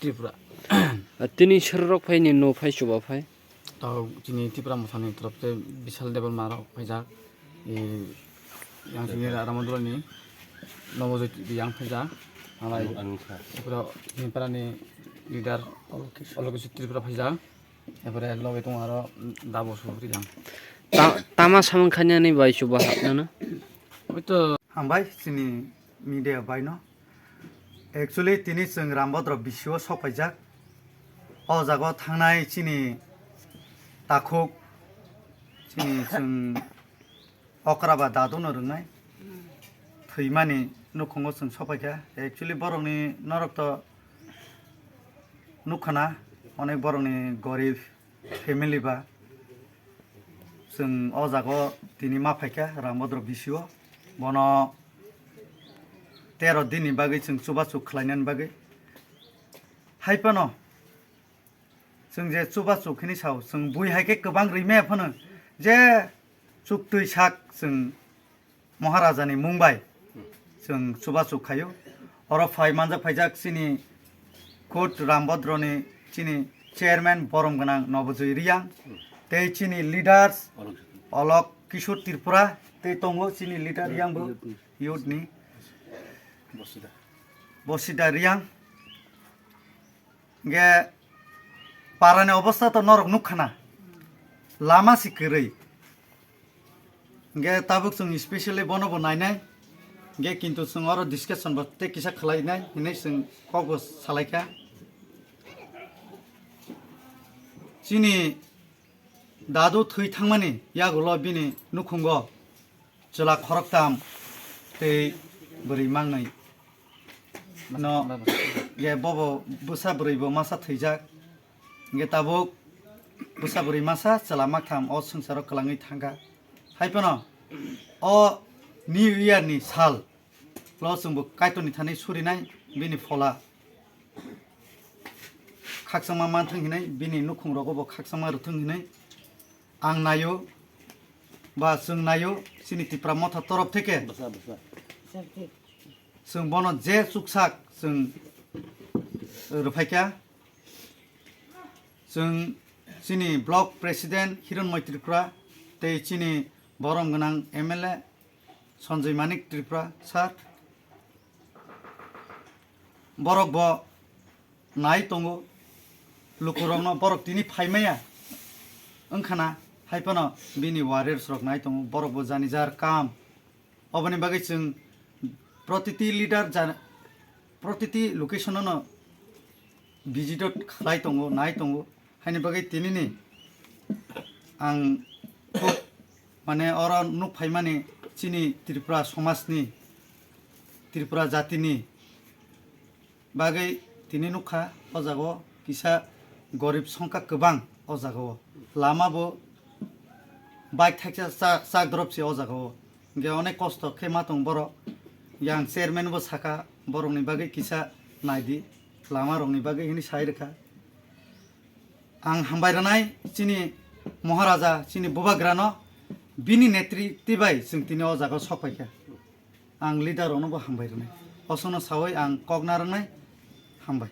त्रिपुरा तिनी सरक फाइनि न फाइ सुबा फाइ तो जिनी त्रिपुरा मोसानि तरफ से विशाल देवल मारा फैजाक yang sini Ramadhan ni Nowozit yang fajar malai Tripura ini para ni leader Alokis Tripura fajar Tripura lo itu aro dabo subri jang tama samangkhanya ni bai suba hapna na itu hambai sini media bai no actually tini sing Rambodro bisyo sopaijak o jago thangnai chini takhuk chini sing Okraba dadu no rungai Thimani nukhongo sing sopaikha actually borongni norok to nukhana onek borongni gorib family ba sing o jago tini ma phaikha Rambodro bisyo bono 13 dinni bagui sing chubachu khlainani bagui haipano sing je chubachu khini saw sing bui haike gobang rime phano je chuktui sak sing Maharaja ni Mumbai sing chubachu khayo oro phai manjak phaijak chini Kot Rambodro ni chini chairman borom ganang Nobojoi Riyang tei chini leaders Alok Kishore Tripura tei tongo chini leader yang bo youth ni Bosida Riyang ge parane obostha to norok nukhana lama sikrei ge tabuk sung especially bonobo nainai ge kintu sung oro discussion botte kisa khlainai hinai sung koko salaika chini dadu thui thangmani yagulo bini nukhungo chela khoroktam tei bori mangnai no ge bobo busa bori bo masa theijak ge tabuk busa bori masa chela maktham o sungsaro klangai thanga haipano o new year ni sal lo sungbo kaitoni thani surinai bini fola khaksama manthang hinai bini nukhung rogo bo khaksama ruthung hinai ang nayo ba sung nayo sini Tripura motha torof theke sung bono je suksak sung rupaikya sung sini block president Hiranmoy Tripura tei chini borom ganang MLA Sanjay Manik Tripura sir borok bo nai tongo lukurongno borok tini phaimaya angkhana haipano bini warriors rok nai tongo borok bo janijar kam oboni bagai chung protiti leader protiti location no visit khlai tongo nai tongo haini bagai tini ni ang mane oro nuk phaimani chini Tripura somasni Tripura jatini bagai tini nukha o jago kisa gorib songkha kwbang o jago lama bo bike thaksa sak dropsi o jago ge onek kosto khema tong boro yang chairman bo saka borongni bagai kisa naidi lama rongni bagai hini sai rekha ang hambairnai chini Maharaja chini Bobagrano bini netri bai sing tini o jago sokpaikha ang leader ono bo hambairnai osono sawai ang koknarnai hambai